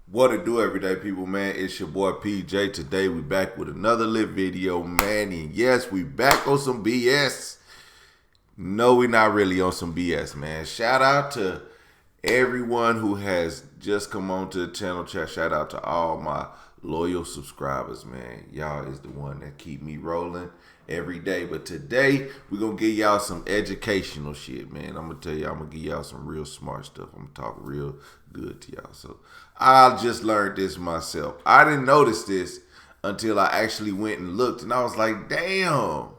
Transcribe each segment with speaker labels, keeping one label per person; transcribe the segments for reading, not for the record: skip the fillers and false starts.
Speaker 1: What to do, everyday people, man? It's your boy PJ. Today we back with another lit video, man. And yes, we back on some BS. No, we not really on some BS, man. Shout out to everyone who has just come on to the channel. Shout out to all my loyal subscribers, man. Y'all is the one that keep me rolling every day. But today, we're going to give y'all some educational shit, man. I'm going to tell y'all, I'm going to give y'all some real smart stuff. I'm going to talk real good to y'all. So, I just learned this myself. I didn't notice this until I actually went and looked. And I was like, damn,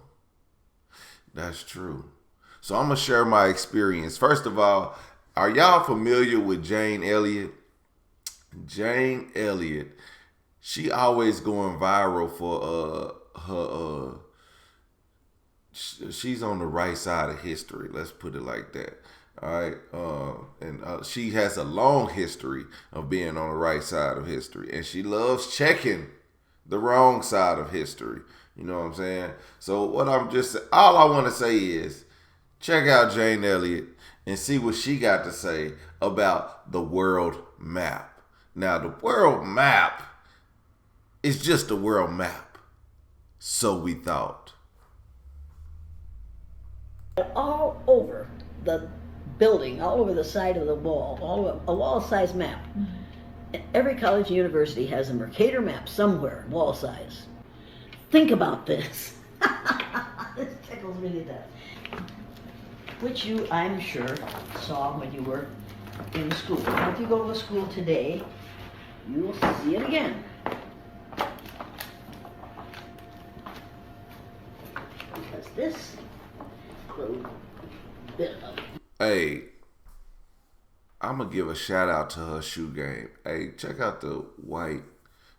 Speaker 1: that's true. So, I'm going to share my experience. First of all, are y'all familiar with Jane Elliott? Jane Elliott, she always going viral for her she's on the right side of history. Let's put it like that. All right, and she has a long history of being on the right side of history, and she loves checking the wrong side of history. You know what I'm saying? So all I want to say is check out Jane Elliott and see what she got to say about the world map. Now, the world map is just a world map, so we thought.
Speaker 2: All over the building, all over the side of the wall, all over a wall-size map. Mm-hmm. Every college and university has a Mercator map somewhere, wall size. Think about this. This tickles me to death. Which you, I'm sure, saw when you were in school. Now, if you go to a school today, you will see it again. Because this little bit of...
Speaker 1: Hey, I'm going to give a shout out to her shoe game. Hey, check out the white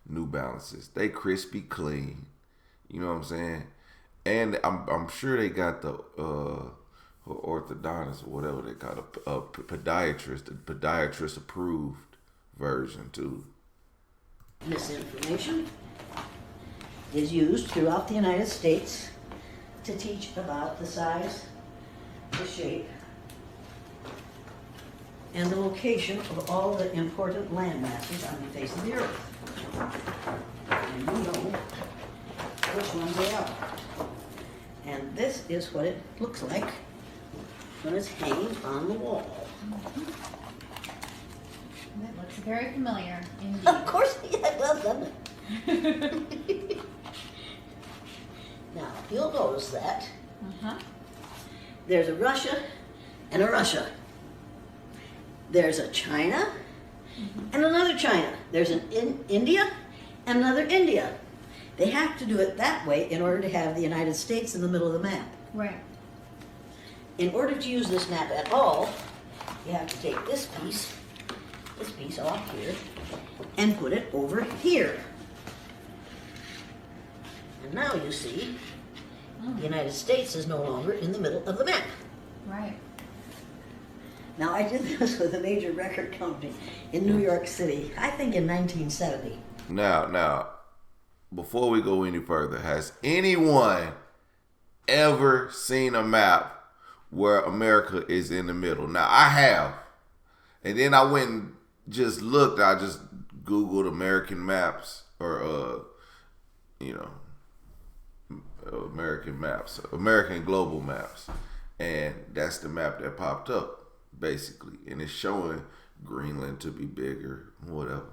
Speaker 1: New Balances. They crispy clean. You know what I'm saying? And I'm sure they got the orthodontist or whatever they call it, a podiatrist, the podiatrist approved version too.
Speaker 2: Misinformation is used throughout the United States to teach about the size, the shape, and the location of all the important land masses on the face of the earth. And you know which ones they are. And this is what it looks like when it's hanging on the wall.
Speaker 3: That looks very familiar, indeed.
Speaker 2: Of course, yeah, it does, doesn't it? Now, you'll notice that there's a Russia and a Russia. There's a China and another China. There's an India and another India. They have to do it that way in order to have the United States in the middle of the map.
Speaker 3: Right.
Speaker 2: In order to use this map at all, you have to take this piece off here, and put it over here. And now you see, the United States is no longer in the middle of the map.
Speaker 3: Right.
Speaker 2: Now, I did this with a major record company in New York City, I think in 1970.
Speaker 1: Now, before we go any further, has anyone ever seen a map where America is in the middle? Now, I have. And then I went and just looked. I just Googled American maps or, American maps, American global maps. And that's the map that popped up, basically. And it's showing Greenland to be bigger, whatever.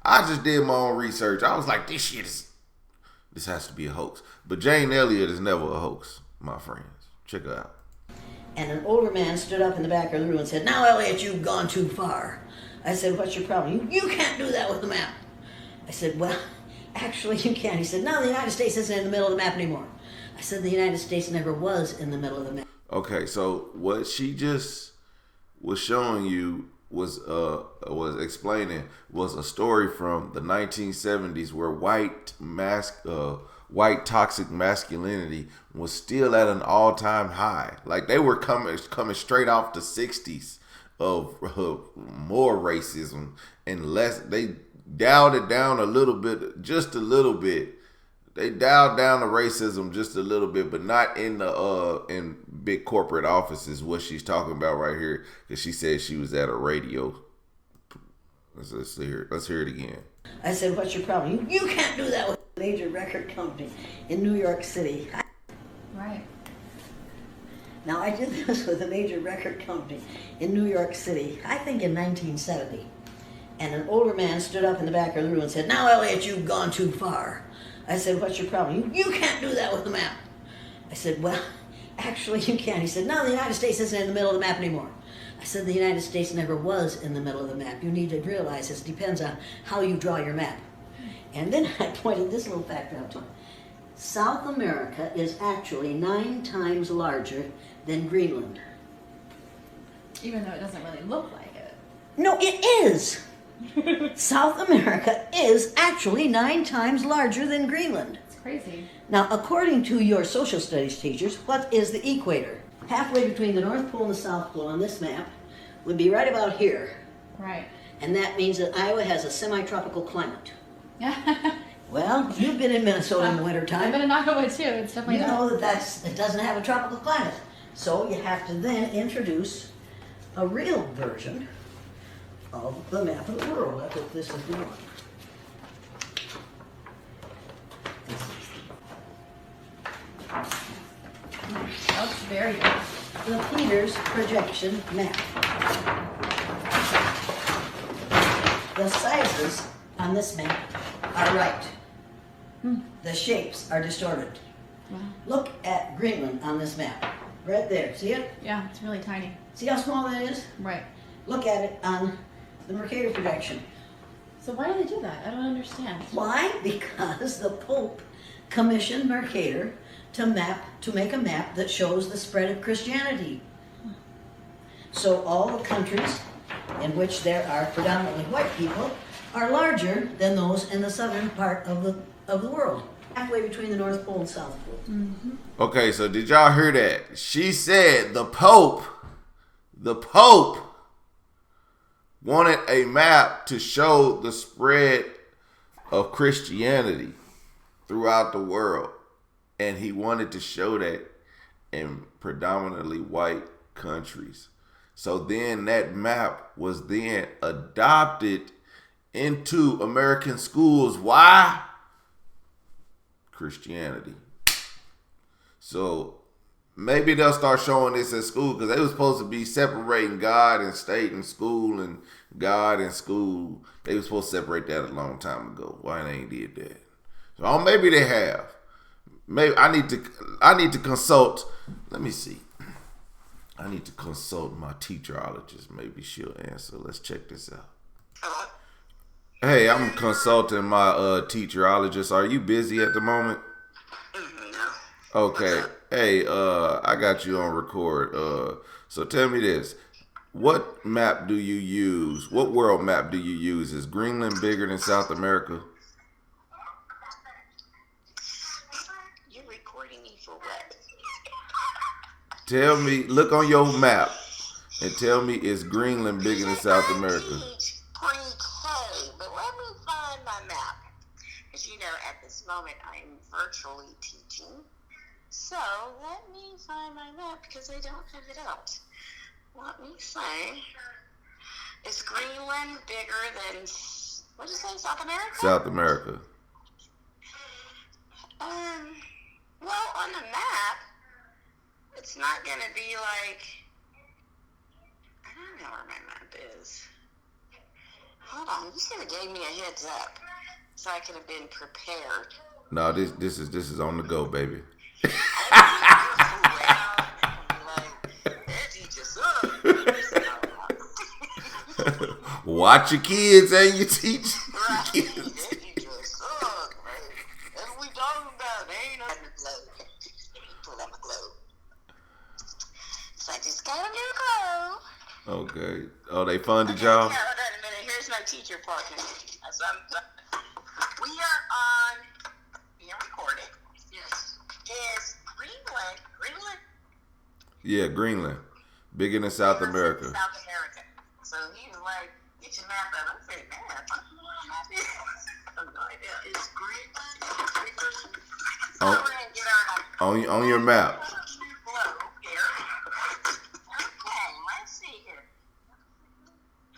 Speaker 1: I just did my own research. I was like, this has to be a hoax. But Jane Elliott is never a hoax, my friends. Check it out.
Speaker 2: And an older man stood up in the back of the room and said, "Now, Elliott, you've gone too far." I said, "What's your problem?" You can't do that with the map." I said, "Well, actually you can." He said, "No, the United States isn't in the middle of the map anymore." I said, "The United States never was in the middle of the map."
Speaker 1: Okay, so what she just was showing you was explaining was a story from the 1970s where white toxic masculinity was still at an all-time high. Like they were coming straight off the 60s of more racism and less. They dialed it down a little bit, just a little bit. They dialed down the racism just a little bit, but not in the in big corporate offices. What she's talking about right here, because she said she was at a radio Let's hear it. Let's hear it again.
Speaker 2: I said, what's your problem? You can't do that with a major record company in New York City.
Speaker 3: Right.
Speaker 2: Now, I did this with a major record company in New York City, I think in 1970. And an older man stood up in the back of the room and said, now, Elliott, you've gone too far. I said, what's your problem? You can't do that with the map. I said, well, actually, you can. He said, no, the United States isn't in the middle of the map anymore. I said, the United States never was in the middle of the map. You need to realize this depends on how you draw your map. And then I pointed this little fact out to him. South America is actually 9 times larger than Greenland.
Speaker 3: Even though it doesn't really look like it.
Speaker 2: No, it is. South America is actually 9 times larger than Greenland.
Speaker 3: It's crazy.
Speaker 2: Now, according to your social studies teachers, what is the equator? Halfway between the North Pole and the South Pole on this map would be right about here.
Speaker 3: Right.
Speaker 2: And that means that Iowa has a semi-tropical climate. Well, you've been in Minnesota in the
Speaker 3: I've
Speaker 2: wintertime.
Speaker 3: been in Iowa too. It's definitely
Speaker 2: You know that it doesn't have a tropical climate. So you have to then introduce a real version of the map of the world. I think this is the one.
Speaker 3: That's very good.
Speaker 2: The Peters projection map. The sizes on this map are right. The shapes are distorted.
Speaker 3: Wow.
Speaker 2: Look at Greenland on this map. Right there. See it?
Speaker 3: Yeah, it's really tiny.
Speaker 2: See how small that is?
Speaker 3: Right.
Speaker 2: Look at it on the Mercator projection.
Speaker 3: So why do they do that? I don't understand.
Speaker 2: Why? Because the Pope commissioned Mercator to make a map that shows the spread of Christianity. So all the countries in which there are predominantly white people are larger than those in the southern part of the world, halfway between the North Pole and South Pole.
Speaker 3: Mm-hmm.
Speaker 1: Okay, so did y'all hear that? She said the Pope wanted a map to show the spread of Christianity throughout the world. And he wanted to show that in predominantly white countries. So then that map was then adopted into American schools. Why? Christianity. So maybe they'll start showing this at school because they were supposed to be separating God and state and school and God and school. They were supposed to separate that a long time ago. Why they ain't did that? So maybe they have. Maybe I need to consult. Let me see. I need to consult my teacherologist. Maybe she'll answer. Let's check this out. Hey, I'm consulting my teacherologist. Are you busy at the moment?
Speaker 4: No.
Speaker 1: Okay. Hey, I got you on record. So tell me this. What map do you use? What world map do you use? Is Greenland bigger than South America?
Speaker 4: You're recording me for what?
Speaker 1: Tell me, look on your map and tell me, is Greenland bigger than South America?
Speaker 4: Teach pre-K, but let me find my map. Because at this moment I'm virtually teaching. So let me find my map because I don't have it out. Let me say, is Greenland bigger than, what did you say, South America?
Speaker 1: South America.
Speaker 4: Well, on the map, it's not going to be like, I don't know where my map is. Hold on, you should have gave me a heads up so I could have been prepared.
Speaker 1: No, this is on the go, baby. Watch your kids and your teach.
Speaker 4: Right. That teacher suck, man. That's what we talking about. They ain't on the globe. Pull out my globe. So I just got a new globe.
Speaker 1: Okay. Oh, they funded y'all?
Speaker 4: Yeah, hold on a minute. Here's my teacher partner. We are being recorded. Yes. Is Greenland?
Speaker 1: Yeah, Greenland. Bigger than South America.
Speaker 4: South America. So he was like, get your map out. I said, map? I don't know what map is. I have no idea. Is Greenland bigger?
Speaker 1: Oh.
Speaker 4: So we're going to get our
Speaker 1: On your map.
Speaker 4: globe here. Okay, let's see here.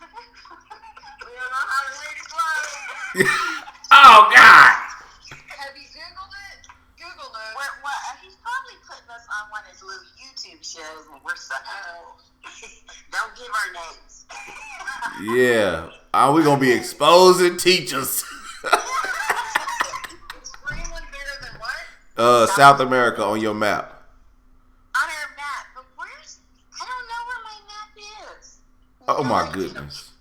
Speaker 4: We don't know
Speaker 1: Oh God!
Speaker 4: Have you Googled it? Google it. He's probably putting us on one of his little YouTube shows, and we're so. Don't give our names.
Speaker 1: Yeah. We're gonna be exposing teachers.
Speaker 4: Is Greenland bigger than what?
Speaker 1: South America on your map.
Speaker 4: On our map, but where's? I don't know where my map is.
Speaker 1: Oh
Speaker 4: No
Speaker 1: my
Speaker 4: idea.
Speaker 1: goodness.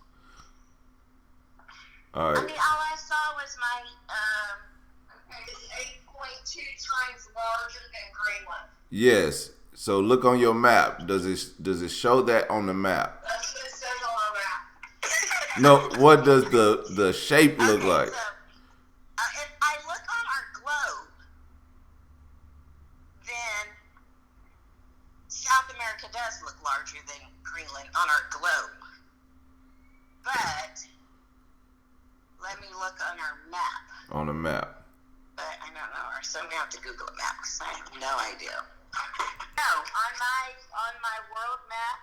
Speaker 1: All
Speaker 4: I
Speaker 1: right.
Speaker 4: mean, all I saw was my it's 8.2 times larger than Greenland.
Speaker 1: Yes. So look on your map. Does it show that on the map?
Speaker 4: That's what it says on our map.
Speaker 1: No. What does the shape look
Speaker 4: Okay,
Speaker 1: like?
Speaker 4: so, if I look on our globe, then South America does look larger than Greenland on our globe. But let me look on our map.
Speaker 1: On the map.
Speaker 4: But I don't know, so I'm gonna have to Google a map because I have no idea. No, on my world map,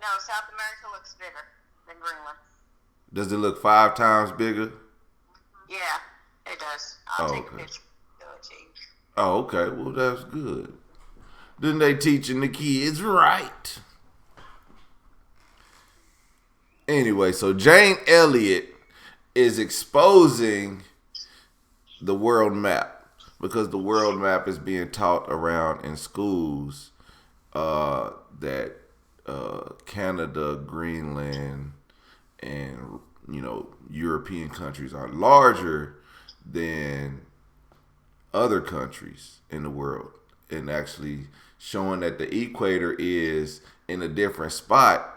Speaker 4: no, South America looks bigger than Greenland.
Speaker 1: Does it look 5 times bigger?
Speaker 4: Yeah, it does. I'll take
Speaker 1: okay.
Speaker 4: a picture. Show it to you.
Speaker 1: Oh, okay. Well, that's good. Then they teaching the kids right. Anyway, so Jane Elliott is exposing the world map because the world map is being taught around in schools that Canada, Greenland, and European countries are larger than other countries in the world, and actually showing that the equator is in a different spot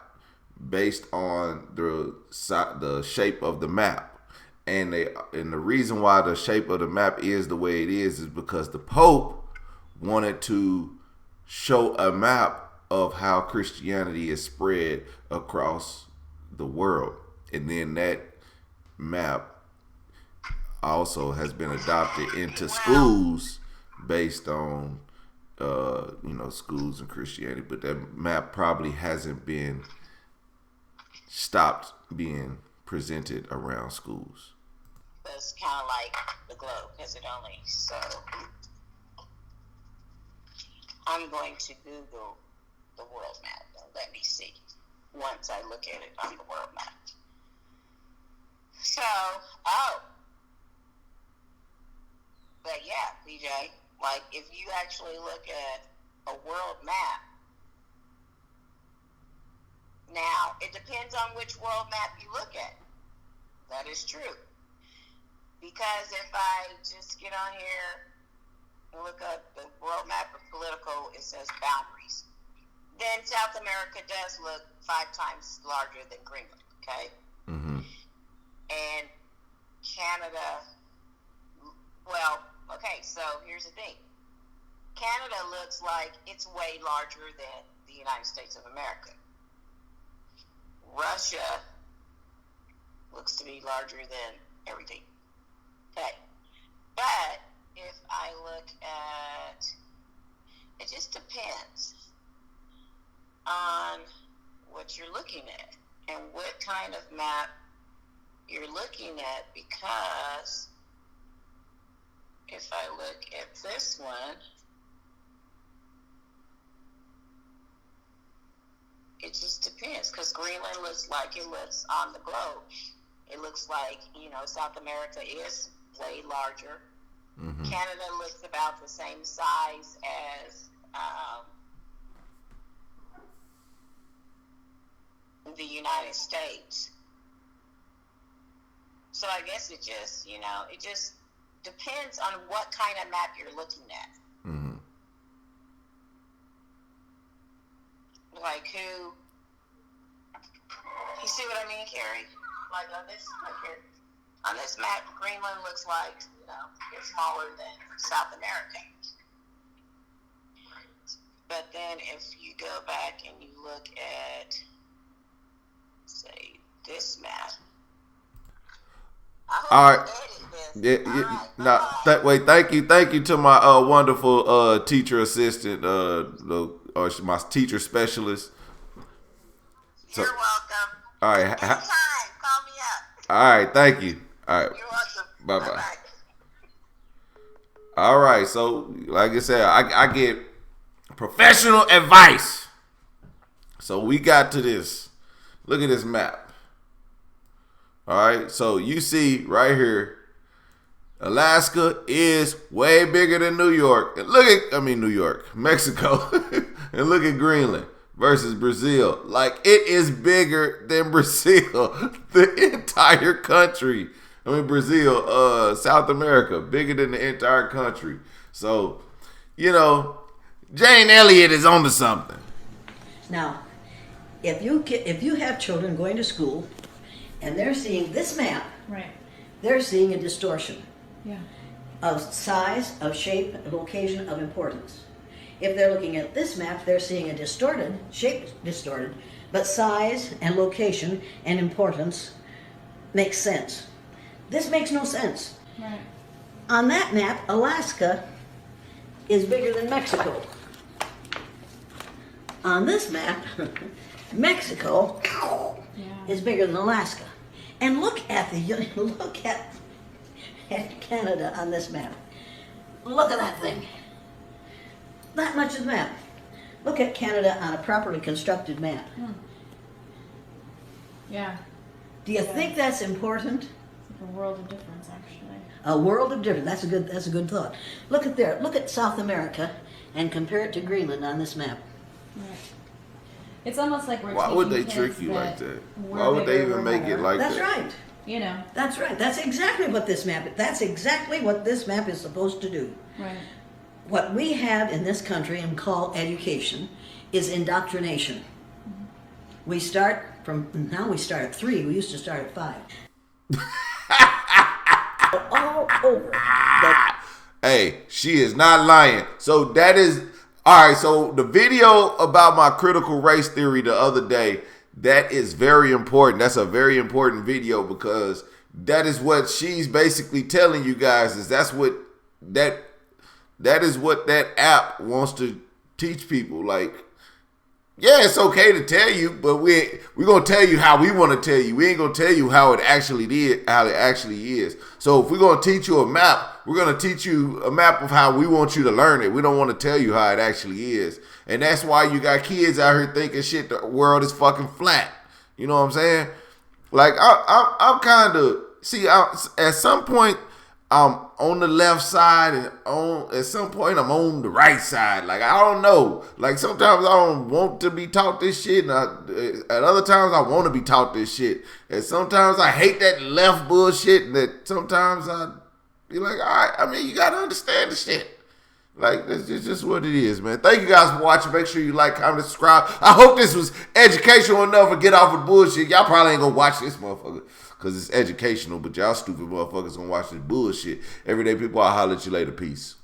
Speaker 1: based on the shape of the map. And the reason why the shape of the map is the way it is because the Pope wanted to show a map of how Christianity is spread across the world. And then that map also has been adopted into schools based on schools and Christianity. But that map probably hasn't been stopped being presented around schools.
Speaker 4: It's kind of like the globe because it only so. I'm going to Google the world map. Let me see. Once I look at it on the world map. So, but yeah, PJ, like if you actually look at a world map, now it depends on which world map you look at. That is true. Because if I just get on here and look up the world map of political, it says boundaries. Then South America does look 5 times larger than Greenland, okay?
Speaker 1: Mm-hmm.
Speaker 4: And Canada, well, okay, so here's the thing. Canada looks like it's way larger than the United States of America. Russia looks to be larger than everything. Okay. But if I look at, it just depends on what you're looking at and what kind of map you're looking at, because if I look at this one, it just depends, because Greenland looks like it looks on the globe. It looks like, South America is way larger. Mm-hmm. Canada looks about the same size as the United States. So I guess it just, it just depends on what kind of map you're looking at.
Speaker 1: Mm-hmm.
Speaker 4: Like who, you see what I mean, Carrie? Like on this, on this map, Greenland looks like, it's smaller than South America. But then if you go back and you look at, say, this map.
Speaker 1: All right. Thank you to my wonderful teacher assistant, or my teacher specialist.
Speaker 4: You're welcome.
Speaker 1: All right.
Speaker 4: Anytime, call me up.
Speaker 1: All right, thank you. All right.
Speaker 4: You're welcome.
Speaker 1: Bye-bye.
Speaker 4: Bye-bye.
Speaker 1: All right, so like I said, I get professional advice. So we got to this. Look at this map. All right, so you see right here, Alaska is way bigger than New York. And New York, Mexico, and look at Greenland versus Brazil. Like, it is bigger than Brazil, the entire country. Brazil, South America, bigger than the entire country. So, Jane Elliott is onto something.
Speaker 2: Now, if you have children going to school and they're seeing this map,
Speaker 3: Right.
Speaker 2: they're seeing a distortion
Speaker 3: Yeah.
Speaker 2: of size, of shape, of location, of importance. If they're looking at this map, they're seeing a shape distorted, but size and location and importance makes sense. This makes no sense.
Speaker 3: Right.
Speaker 2: On that map, Alaska is bigger than Mexico. On this map, Mexico is bigger than Alaska. And look at Canada on this map. Look at that thing. That much of the map. Look at Canada on a properly constructed map.
Speaker 3: Yeah.
Speaker 2: Do you think that's important?
Speaker 3: It's like a world of difference, actually.
Speaker 2: A world of difference. That's a good thought. Look at there. Look at South America and compare it to Greenland on this map.
Speaker 3: Right. It's almost like we're
Speaker 1: Why would they
Speaker 3: teaching
Speaker 1: trick
Speaker 3: kids
Speaker 1: you like that?
Speaker 3: we're
Speaker 1: Why would they
Speaker 3: bigger,
Speaker 1: even
Speaker 3: we're
Speaker 1: make it
Speaker 3: better.
Speaker 1: like
Speaker 2: That's
Speaker 1: that?
Speaker 2: right.
Speaker 3: You know.
Speaker 2: That's right. That's exactly what this map. That's exactly what this map is supposed to do.
Speaker 3: Right.
Speaker 2: What we have in this country and call education is indoctrination. We start at 3. We used to start at 5. All over.
Speaker 1: Hey, she is not lying. So that is all right. So the video about my critical race theory the other day, that is very important. That's a very important video because that is what she's basically telling you guys is that is what that app wants to teach people. Like, yeah, it's okay to tell you, but we're gonna tell you how we want to tell you. We ain't gonna tell you how it actually is. So if we're gonna teach you a map, we're gonna teach you a map of how we want you to learn it. We don't want to tell you how it actually is, and that's why you got kids out here thinking shit. The world is fucking flat. You know what I'm saying? Like I'm kind of at some point I'm on the left side, and at some point I'm on the right side. Like, I don't know. Like, sometimes I don't want to be taught this shit, and at other times I want to be taught this shit. And sometimes I hate that left bullshit, and that sometimes I be like, all right, I mean, you got to understand the shit. Like, it's just what it is, man. Thank you guys for watching. Make sure you like, comment, subscribe. I hope this was educational enough to get off of bullshit. Y'all probably ain't going to watch this motherfucker because it's educational, but y'all stupid motherfuckers going to watch this bullshit. Everyday people, I'll holler at you later. Peace.